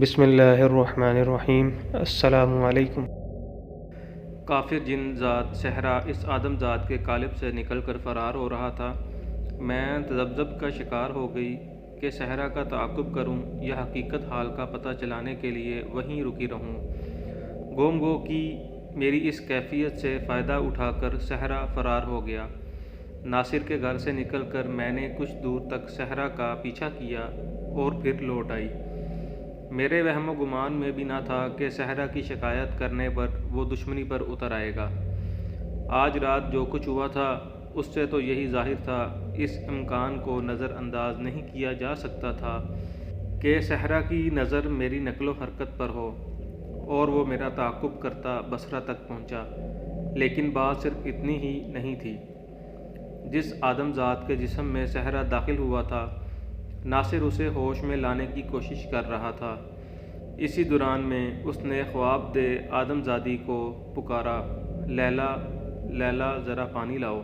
بسم اللہ الرحمن الرحیم۔ السلام علیکم۔ کافر جن ذات صحرا اس آدم ذات کے قالب سے نکل کر فرار ہو رہا تھا، میں تذبذب کا شکار ہو گئی کہ صحرا کا تعاقب کروں یا حقیقت حال کا پتہ چلانے کے لیے وہیں رکی رہوں۔ گو کی میری اس کیفیت سے فائدہ اٹھا کر صحرا فرار ہو گیا۔ ناصر کے گھر سے نکل کر میں نے کچھ دور تک صحرا کا پیچھا کیا اور پھر لوٹ آئی۔ میرے وہم و گمان میں بھی نہ تھا کہ صحرا کی شکایت کرنے پر وہ دشمنی پر اتر آئے گا۔ آج رات جو کچھ ہوا تھا اس سے تو یہی ظاہر تھا، اس امکان کو نظر انداز نہیں کیا جا سکتا تھا کہ صحرا کی نظر میری نقل و حرکت پر ہو اور وہ میرا تعاقب کرتا بصرہ تک پہنچا۔ لیکن بات صرف اتنی ہی نہیں تھی۔ جس آدم ذات کے جسم میں صحرا داخل ہوا تھا، ناصر اسے ہوش میں لانے کی کوشش کر رہا تھا۔ اسی دوران میں اس نے خواب دہ آدم زادی کو پکارا، لیلا لیلا ذرا پانی لاؤ۔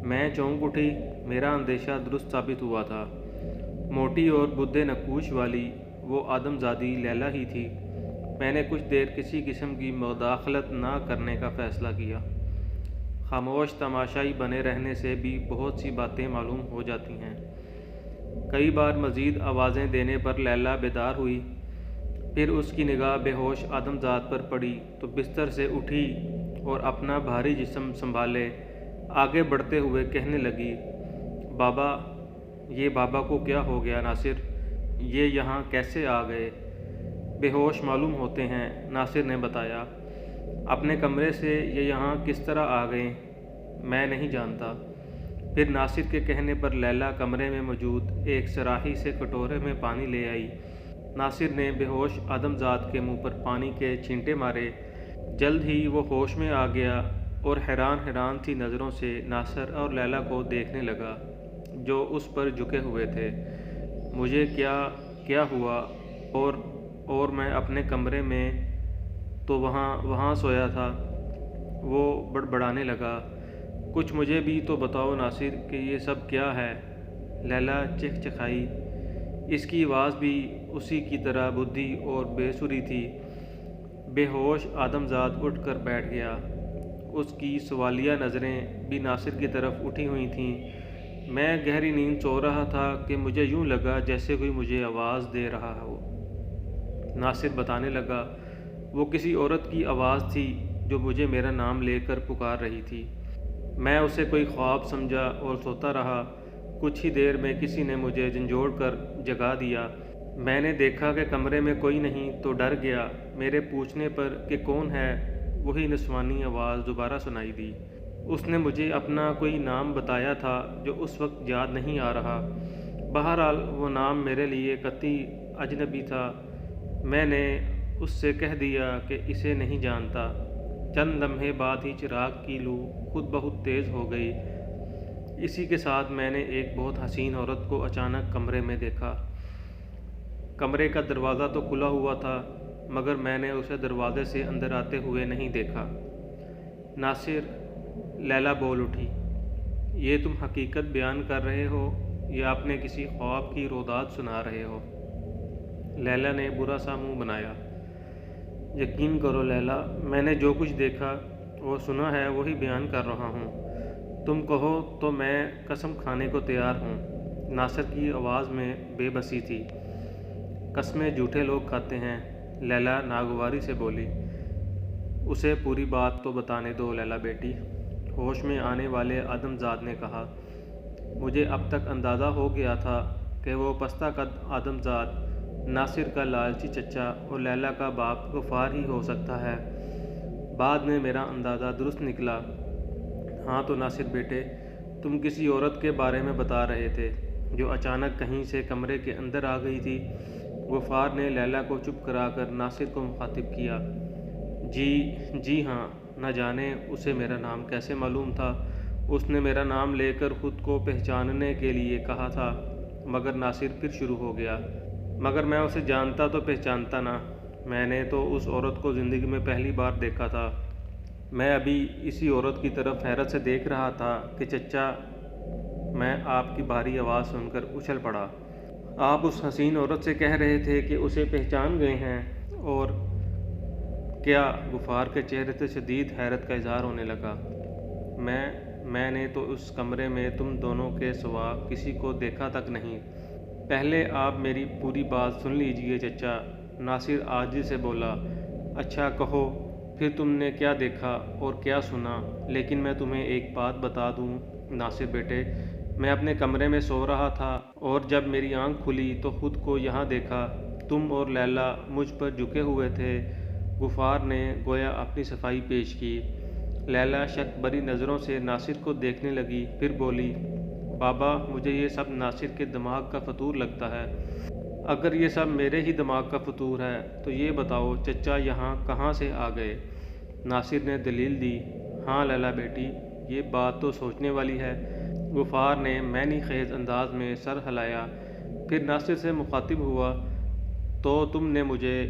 میں چونک اٹھی۔ میرا اندیشہ درست ثابت ہوا تھا۔ موٹی اور بدھے نقوش والی وہ آدم زادی لیلا ہی تھی۔ میں نے کچھ دیر کسی قسم کی مداخلت نہ کرنے کا فیصلہ کیا۔ خاموش تماشائی بنے رہنے سے بھی بہت سی باتیں معلوم ہو جاتی ہیں۔ کئی بار مزید آوازیں دینے پر لیلا بیدار ہوئی۔ پھر اس کی نگاہ بے ہوش آدم ذات پر پڑی تو بستر سے اٹھی اور اپنا بھاری جسم سنبھالے آگے بڑھتے ہوئے کہنے لگی، بابا، یہ بابا کو کیا ہو گیا ناصر؟ یہ یہاں کیسے آ گئے؟ بے ہوش معلوم ہوتے ہیں، ناصر نے بتایا۔ اپنے کمرے سے یہ یہاں کس طرح آ گئے میں نہیں جانتا۔ پھر ناصر کے کہنے پر لیلا کمرے میں موجود ایک صراحی سے کٹورے میں پانی لے آئی۔ ناصر نے بے ہوش آدم ذات کے منہ پر پانی کے چھینٹے مارے۔ جلد ہی وہ ہوش میں آ گیا اور حیران سی نظروں سے ناصر اور لیلا کو دیکھنے لگا جو اس پر جھکے ہوئے تھے۔ مجھے کیا ہوا اور میں اپنے کمرے میں تو وہاں سویا تھا۔ وہ بڑبڑانے لگا، کچھ مجھے بھی تو بتاؤ ناصر کہ یہ سب کیا ہے؟ لیلا چہچہائی۔ اس کی آواز بھی اسی کی طرح بدھی اور بے سری تھی۔ بے ہوش آدم ذات اٹھ کر بیٹھ گیا۔ اس کی سوالیہ نظریں بھی ناصر کی طرف اٹھی ہوئی تھیں۔ میں گہری نیند سو رہا تھا کہ مجھے یوں لگا جیسے کوئی مجھے آواز دے رہا ہو۔ ناصر بتانے لگا، وہ کسی عورت کی آواز تھی جو مجھے میرا نام لے کر پکار رہی تھی۔ میں اسے کوئی خواب سمجھا اور سوتا رہا۔ کچھ ہی دیر میں کسی نے مجھے جھنجھوڑ کر جگا دیا۔ میں نے دیکھا کہ کمرے میں کوئی نہیں تو ڈر گیا۔ میرے پوچھنے پر کہ کون ہے، وہی نسوانی آواز دوبارہ سنائی دی۔ اس نے مجھے اپنا کوئی نام بتایا تھا جو اس وقت یاد نہیں آ رہا۔ بہرحال وہ نام میرے لیے قطعی اجنبی تھا۔ میں نے اس سے کہہ دیا کہ اسے نہیں جانتا۔ چند لمحے بعد ہی چراغ کی لو خود بہت تیز ہو گئی۔ اسی کے ساتھ میں نے ایک بہت حسین عورت کو اچانک کمرے میں دیکھا۔ کمرے کا دروازہ تو کھلا ہوا تھا مگر میں نے اسے دروازے سے اندر آتے ہوئے نہیں دیکھا۔ ناصر، لیلا بول اٹھی، یہ تم حقیقت بیان کر رہے ہو یا اپنے کسی خواب کی روداد سنا رہے ہو؟ لیلا نے برا سا منہ بنایا۔ یقین کرو لیلا، میں نے جو کچھ دیکھا اور سنا ہے وہی بیان کر رہا ہوں۔ تم کہو تو میں قسم کھانے کو تیار ہوں۔ ناصر کی آواز میں بے بسی تھی۔ قسمیں جھوٹے لوگ کھاتے ہیں، لیلا ناگواری سے بولی۔ اسے پوری بات تو بتانے دو لیلا بیٹی، ہوش میں آنے والے آدم زاد نے کہا۔ مجھے اب تک اندازہ ہو گیا تھا کہ وہ پستہ قد آدم زاد ناصر کا لالچی چچا اور لیلا کا باپ غفار ہی ہو سکتا ہے۔ بعد میں میرا اندازہ درست نکلا۔ ہاں تو ناصر بیٹے، تم کسی عورت کے بارے میں بتا رہے تھے جو اچانک کہیں سے کمرے کے اندر آ گئی تھی۔ غفار نے لیلا کو چپ کرا کر ناصر کو مخاطب کیا۔ جی ہاں، نہ جانے اسے میرا نام کیسے معلوم تھا۔ اس نے میرا نام لے کر خود کو پہچاننے کے لیے کہا تھا مگر ناصر پھر شروع ہو گیا۔ مگر میں اسے جانتا تو پہچانتا نہ۔ میں نے تو اس عورت کو زندگی میں پہلی بار دیکھا تھا۔ میں ابھی اسی عورت کی طرف حیرت سے دیکھ رہا تھا کہ چچا، میں آپ کی بھاری آواز سن کر اچھل پڑا۔ آپ اس حسین عورت سے کہہ رہے تھے کہ اسے پہچان گئے ہیں؟ اور کیا؟ غفار کے چہرے سے شدید حیرت کا اظہار ہونے لگا۔ میں نے تو اس کمرے میں تم دونوں کے سوا کسی کو دیکھا تک نہیں۔ پہلے آپ میری پوری بات سن لیجئے چچا، ناصر عاجزی سے بولا۔ اچھا کہو، پھر تم نے کیا دیکھا اور کیا سنا؟ لیکن میں تمہیں ایک بات بتا دوں ناصر بیٹے، میں اپنے کمرے میں سو رہا تھا اور جب میری آنکھ کھلی تو خود کو یہاں دیکھا، تم اور لیلا مجھ پر جھکے ہوئے تھے۔ غفار نے گویا اپنی صفائی پیش کی۔ لیلا شک بری نظروں سے ناصر کو دیکھنے لگی، پھر بولی، بابا مجھے یہ سب ناصر کے دماغ کا فطور لگتا ہے۔ اگر یہ سب میرے ہی دماغ کا فطور ہے تو یہ بتاؤ چچا یہاں کہاں سے آ گئے؟ ناصر نے دلیل دی۔ ہاں لیلا بیٹی، یہ بات تو سوچنے والی ہے۔ غفار نے معنی خیز انداز میں سر ہلایا، پھر ناصر سے مخاطب ہوا، تو تم نے مجھے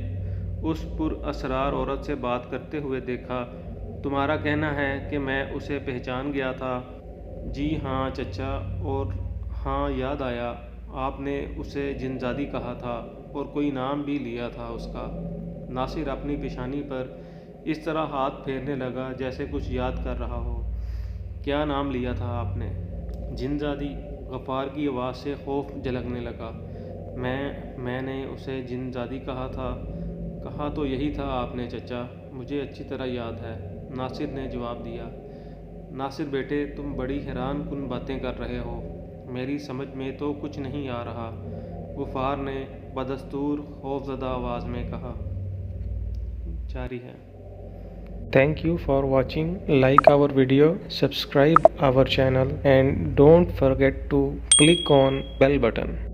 اس پر اسرار عورت سے بات کرتے ہوئے دیکھا، تمہارا کہنا ہے کہ میں اسے پہچان گیا تھا؟ جی ہاں چچا، اور ہاں یاد آیا، آپ نے اسے جن زادی کہا تھا اور کوئی نام بھی لیا تھا اس کا۔ ناصر اپنی پیشانی پر اس طرح ہاتھ پھیرنے لگا جیسے کچھ یاد کر رہا ہو۔ کیا نام لیا تھا آپ نے؟ جن زادی؟ غفار کی آواز سے خوف جھلکنے لگا۔ میں نے اسے جن زادی کہا تھا۔ کہا تو یہی تھا آپ نے چچا، مجھے اچھی طرح یاد ہے، ناصر نے جواب دیا۔ ناصر بیٹے تم بڑی حیران کن باتیں کر رہے ہو، میری سمجھ میں تو کچھ نہیں آ رہا، غفار نے بدستور خوفزدہ آواز میں کہا۔ جاری ہے۔ Thank you for watching. Like our video, subscribe our channel, and don't forget to click on bell button.